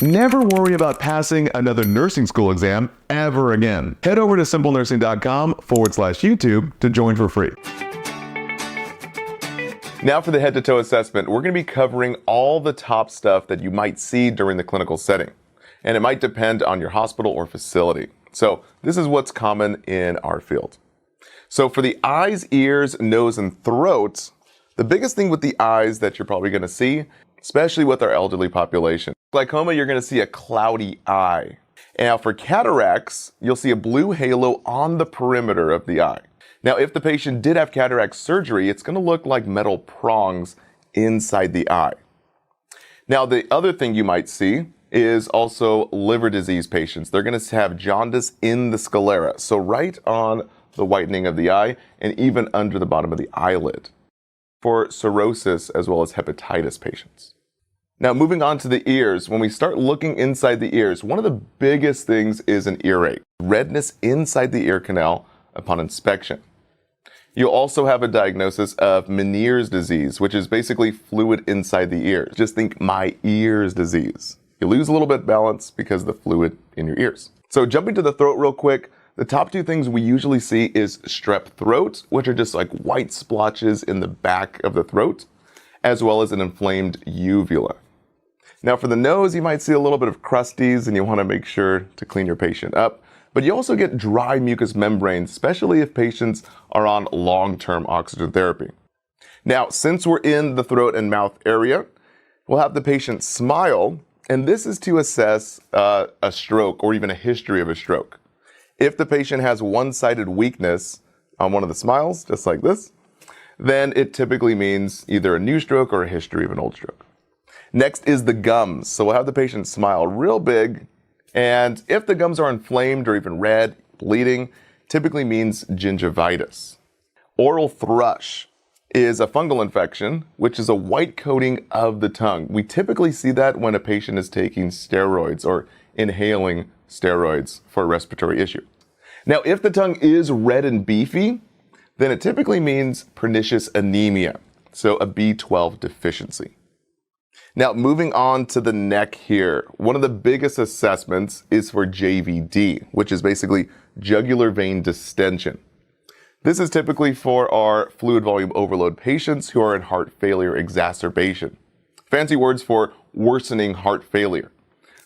Never worry about passing another nursing school exam ever again. Head over to simplenursing.com/YouTube to join for free. Now for the head-to-toe assessment, we're going to be covering all the top stuff that you might see during the clinical setting. And it might depend on your hospital or facility. So this is what's common in our field. So for the eyes, ears, nose, and throat, the biggest thing with the eyes that you're probably going to see, especially with our elderly population, glaucoma, you're going to see a cloudy eye. And now for cataracts, you'll see a blue halo on the perimeter of the eye. Now, if the patient did have cataract surgery, it's going to look like metal prongs inside the eye. Now, the other thing you might see is also liver disease patients. They're going to have jaundice in the sclera, so right on the whitening of the eye and even under the bottom of the eyelid. For cirrhosis as well as hepatitis patients. Now, moving on to the ears, when we start looking inside the ears, one of the biggest things is an earache, redness inside the ear canal upon inspection. You'll also have a diagnosis of Meniere's disease, which is basically fluid inside the ears. Just think my ears disease. You lose a little bit of balance because of the fluid in your ears. So jumping to the throat real quick, the top two things we usually see is strep throat, which are just like white splotches in the back of the throat, as well as an inflamed uvula. Now for the nose, you might see a little bit of crusties and you want to make sure to clean your patient up. But you also get dry mucous membranes, especially if patients are on long-term oxygen therapy. Now, since we're in the throat and mouth area, we'll have the patient smile, and this is to assess a stroke or even a history of a stroke. If the patient has one-sided weakness on one of the smiles, just like this, then it typically means either a new stroke or a history of an old stroke. Next is the gums. So we'll have the patient smile real big, and if the gums are inflamed or even red, bleeding, typically means gingivitis. Oral thrush is a fungal infection, which is a white coating of the tongue. We typically see that when a patient is taking steroids or inhaling steroids for a respiratory issue. Now, if the tongue is red and beefy, then it typically means pernicious anemia, so a B12 deficiency. Now, moving on to the neck here, one of the biggest assessments is for JVD, which is basically jugular vein distension. This is typically for our fluid volume overload patients who are in heart failure exacerbation. Fancy words for worsening heart failure.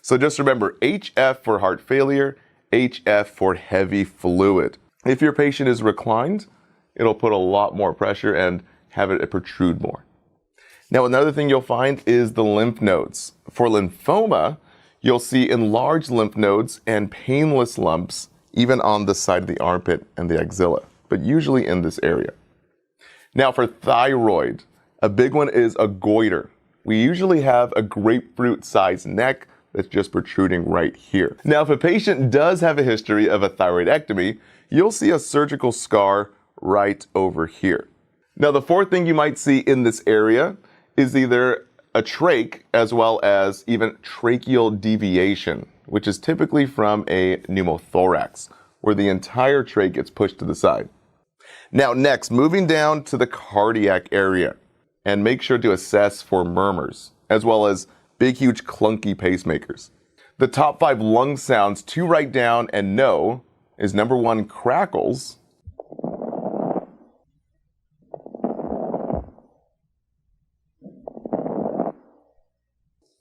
So just remember, HF for heart failure, HF for heavy fluid. If your patient is reclined, it'll put a lot more pressure and have it protrude more. Now, another thing you'll find is the lymph nodes. For lymphoma, you'll see enlarged lymph nodes and painless lumps, even on the side of the armpit and the axilla, but usually in this area. Now, for thyroid, a big one is a goiter. We usually have a grapefruit-sized neck that's just protruding right here. Now, if a patient does have a history of a thyroidectomy, you'll see a surgical scar right over here. Now, the fourth thing you might see in this area is either a trach as well as even tracheal deviation, which is typically from a pneumothorax, where the entire trach gets pushed to the side. Now next, moving down to the cardiac area, and make sure to assess for murmurs, as well as big, huge, clunky pacemakers. The top 5 lung sounds to write down and know is number 1, crackles.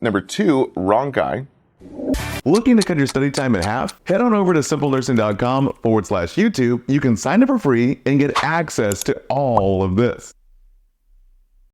Number 2, rhonchi. Looking to cut your study time in half? Head on over to simplenursing.com/YouTube. You can sign up for free and get access to all of this.